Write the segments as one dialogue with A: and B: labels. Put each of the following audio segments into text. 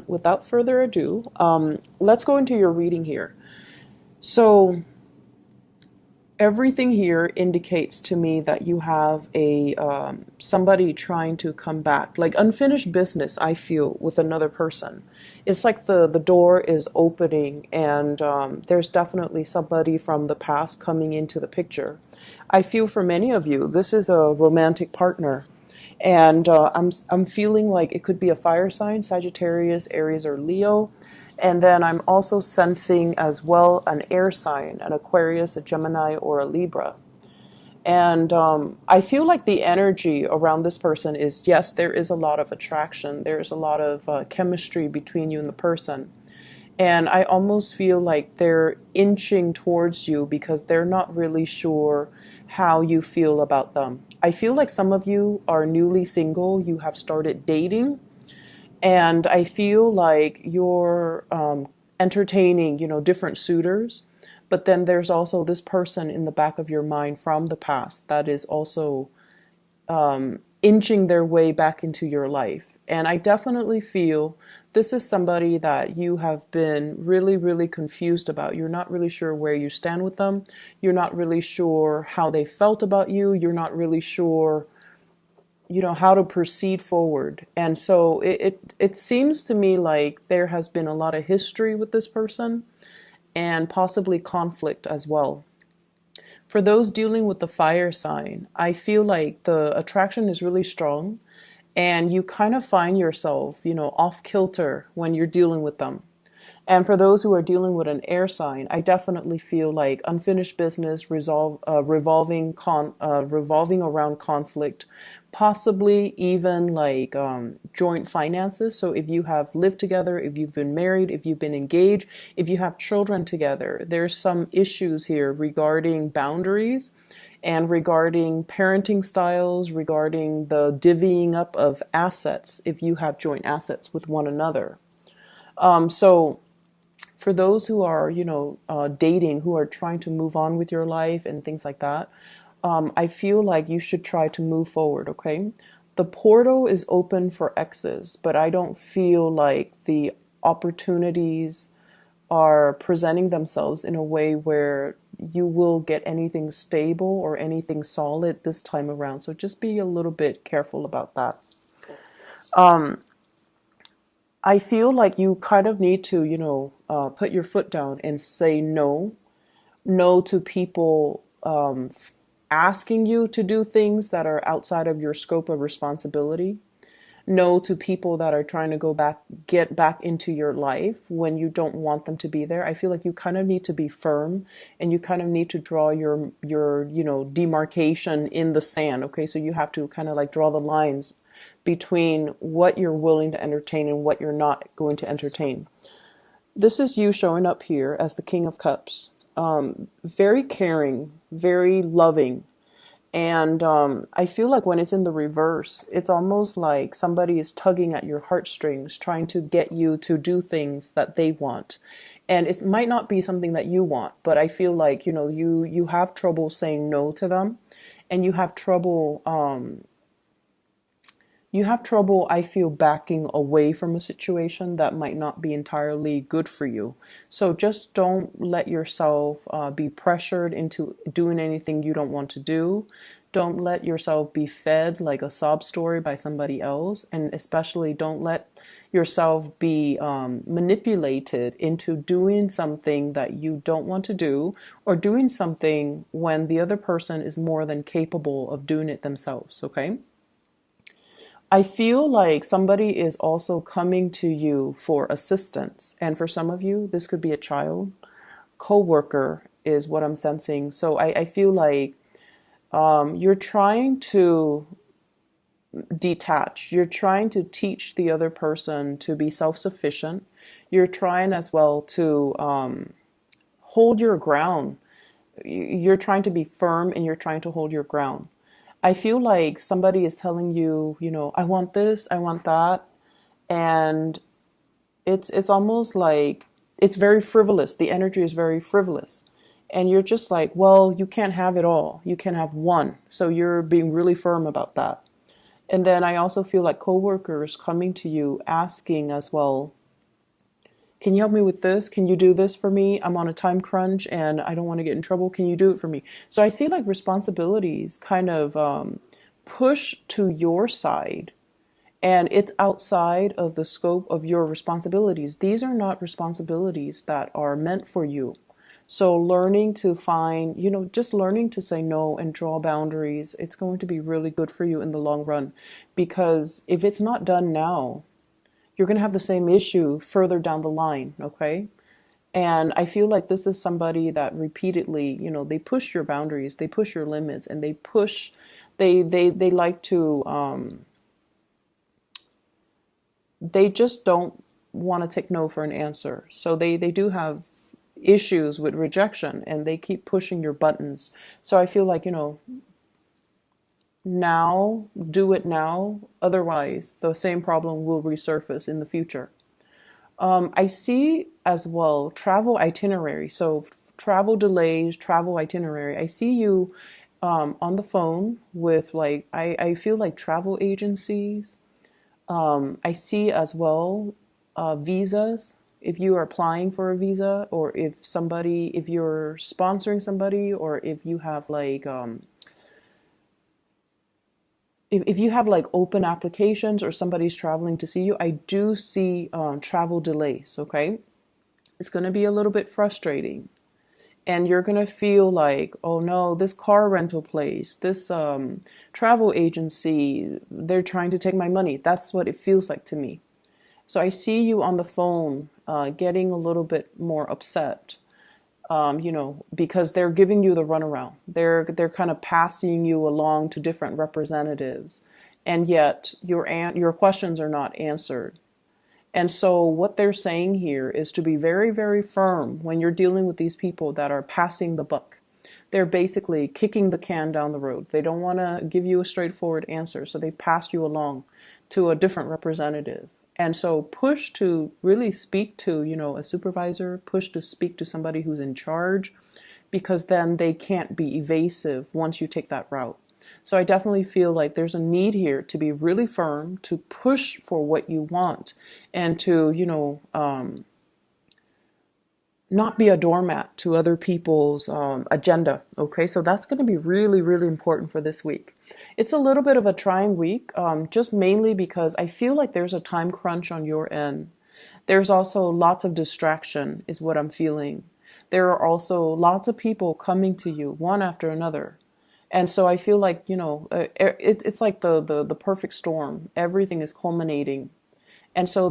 A: Without further ado, let's go into your reading here. So everything here indicates to me that you have a somebody trying to come back, like unfinished business. I feel with another person, it's like the door is opening, and there's definitely somebody from the past coming into the picture. I feel for many of you, this is a romantic partner. And I'm feeling like it could be a fire sign, Sagittarius, Aries, or Leo. And then I'm also sensing as well an air sign, an Aquarius, a Gemini, or a Libra. And I feel like the energy around this person is, yes, there is a lot of attraction. There's a lot of chemistry between you and the person. And I almost feel like they're inching towards you because they're not really sure how you feel about them. I feel like some of you are newly single, you have started dating, and I feel like you're entertaining, different suitors. But then there's also this person in the back of your mind from the past that is also inching their way back into your life. And I definitely feel this is somebody that you have been really, really confused about. You're not really sure where you stand with them. You're not really sure how they felt about you. You're not really sure, how to proceed forward. And so it seems to me like there has been a lot of history with this person and possibly conflict as well. For those dealing with the fire sign, I feel like the attraction is really strong and you kind of find yourself, off kilter when you're dealing with them. And for those who are dealing with an air sign, I definitely feel like unfinished business revolving around conflict, possibly even like joint finances. So if you have lived together, if you've been married, if you've been engaged, if you have children together, there's some issues here regarding boundaries and regarding parenting styles, regarding the divvying up of assets if you have joint assets with one another. So for those who are, dating, who are trying to move on with your life and things like that, I feel like you should try to move forward, okay? The portal is open for exes, but I don't feel like the opportunities are presenting themselves in a way where you will get anything stable or anything solid this time around. So just be a little bit careful about that. I feel like you kind of need to, put your foot down and say no. No to people asking you to do things that are outside of your scope of responsibility. No to people that are trying to get back into your life when you don't want them to be there. I feel like you kind of need to be firm and you kind of need to draw your demarcation in the sand. Okay, so you have to kind of like draw the lines between what you're willing to entertain and what you're not going to entertain. This is you showing up here as the King of Cups. Very caring, very loving. And I feel like when it's in the reverse, it's almost like somebody is tugging at your heartstrings, trying to get you to do things that they want. And it might not be something that you want, but I feel like, you have trouble saying no to them, and you have trouble, I feel, backing away from a situation that might not be entirely good for you. So just don't let yourself be pressured into doing anything you don't want to do. Don't let yourself be fed like a sob story by somebody else. And especially don't let yourself be manipulated into doing something that you don't want to do, or doing something when the other person is more than capable of doing it themselves, okay? I feel like somebody is also coming to you for assistance. And for some of you, this could be a child, co-worker is what I'm sensing. So I feel like you're trying to detach. You're trying to teach the other person to be self-sufficient. You're trying as well to hold your ground. You're trying to be firm and you're trying to hold your ground. I feel like somebody is telling you, I want this, I want that, and it's almost like it's very frivolous. The energy is very frivolous. And you're just like, well, you can't have it all. You can have one. So you're being really firm about that. And then I also feel like coworkers coming to you asking as well, can you help me with this? Can you do this for me? I'm on a time crunch and I don't want to get in trouble. Can you do it for me? So I see like responsibilities kind of push to your side, and it's outside of the scope of your responsibilities. These are not responsibilities that are meant for you. So learning to find, just learning to say no and draw boundaries, it's going to be really good for you in the long run. Because if it's not done now, you're going to have the same issue further down the line, okay? And I feel like this is somebody that repeatedly, they push your boundaries, they push your limits, and they like to, they just don't want to take no for an answer. So they do have issues with rejection, and they keep pushing your buttons. So I feel like, now, do it now. Otherwise, the same problem will resurface in the future. I see as well travel itinerary. So travel delays, travel itinerary. I see you on the phone with like, I feel like travel agencies. I see as well visas. If you are applying for a visa, or if you're sponsoring somebody, or if you have like, if you have like open applications or somebody's traveling to see you, I do see travel delays, okay? It's going to be a little bit frustrating. And you're going to feel like, oh no, this car rental place, this travel agency, they're trying to take my money. That's what it feels like to me. So I see you on the phone getting a little bit more upset, because they're giving you the runaround. They're kind of passing you along to different representatives, and yet your questions are not answered. And so what they're saying here is to be very, very firm when you're dealing with these people that are passing the buck. They're basically kicking the can down the road. They don't want to give you a straightforward answer, so they pass you along to a different representative. And so push to really speak to, a supervisor, push to speak to somebody who's in charge, because then they can't be evasive once you take that route. So I definitely feel like there's a need here to be really firm, to push for what you want, and to, not be a doormat to other people's agenda. Okay, so that's going to be really, really important for this week. It's a little bit of a trying week, just mainly because I feel like there's a time crunch on your end. There's also lots of distraction, is what I'm feeling. There are also lots of people coming to you, one after another. And so I feel like, it's like the perfect storm. Everything is culminating. And so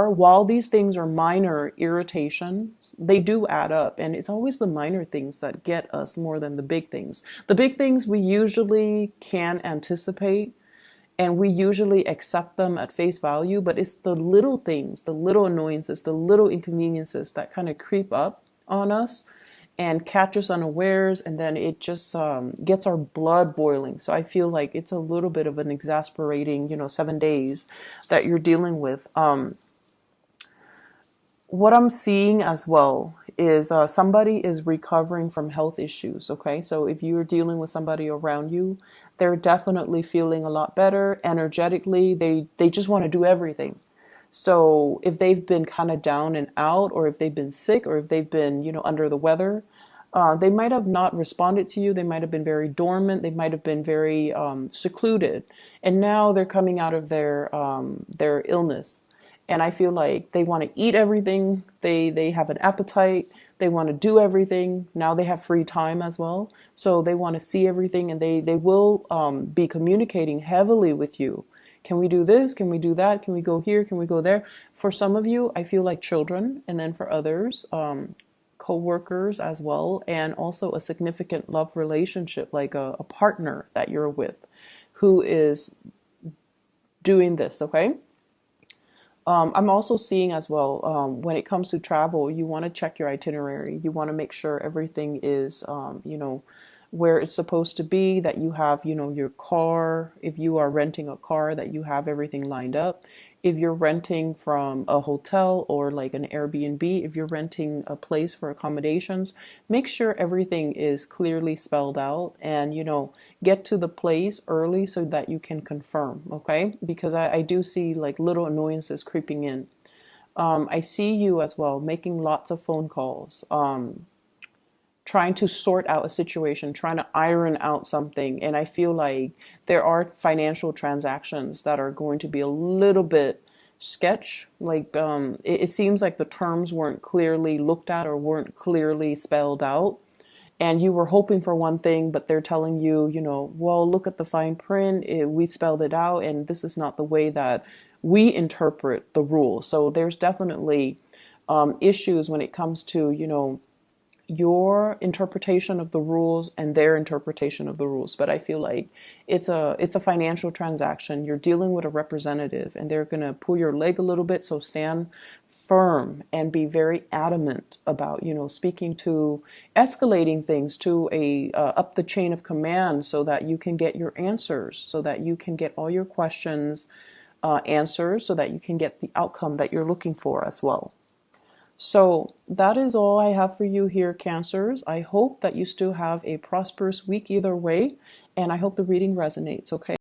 A: while these things are minor irritations, they do add up. And it's always the minor things that get us more than the big things. The big things we usually can anticipate, and we usually accept them at face value, but it's the little things, the little annoyances, the little inconveniences that kind of creep up on us and catch us unawares, and then it just gets our blood boiling. So I feel like it's a little bit of an exasperating, 7 days that you're dealing with. What I'm seeing as well is somebody is recovering from health issues, okay? So if you're dealing with somebody around you, they're definitely feeling a lot better energetically. They just want to do everything. So if they've been kind of down and out, or if they've been sick, or if they've been, under the weather, they might have not responded to you. They might have been very dormant. They might have been very secluded. And now they're coming out of their illness. And I feel like they want to eat everything. They have an appetite. They want to do everything. Now they have free time as well. So they want to see everything, and they will be communicating heavily with you. Can we do this? Can we do that? Can we go here? Can we go there? For some of you, I feel like children. And then for others, co-workers as well. And also a significant love relationship, like a partner that you're with who is doing this, okay? I'm also seeing as well, when it comes to travel, you want to check your itinerary. You want to make sure everything is, where it's supposed to be, that you have, your car, if you are renting a car, that you have everything lined up. If you're renting from a hotel or like an Airbnb, if you're renting a place for accommodations, make sure everything is clearly spelled out, and get to the place early so that you can confirm, okay? Because I do see like little annoyances creeping in. I see you as well making lots of phone calls, trying to sort out a situation, trying to iron out something. And I feel like there are financial transactions that are going to be a little bit sketch. Like it seems like the terms weren't clearly looked at or weren't clearly spelled out. And you were hoping for one thing, but they're telling you, well, look at the fine print. We spelled it out, and this is not the way that we interpret the rules. So there's definitely issues when it comes to, your interpretation of the rules and their interpretation of the rules. But I feel like it's a financial transaction. You're dealing with a representative, and they're going to pull your leg a little bit. So stand firm and be very adamant about speaking to, escalating things to a up the chain of command, so that you can get your answers, so that you can get all your questions answers, so that you can get the outcome that you're looking for as well. So that is all I have for you here, Cancers. I hope that you still have a prosperous week either way, and I hope the reading resonates, okay?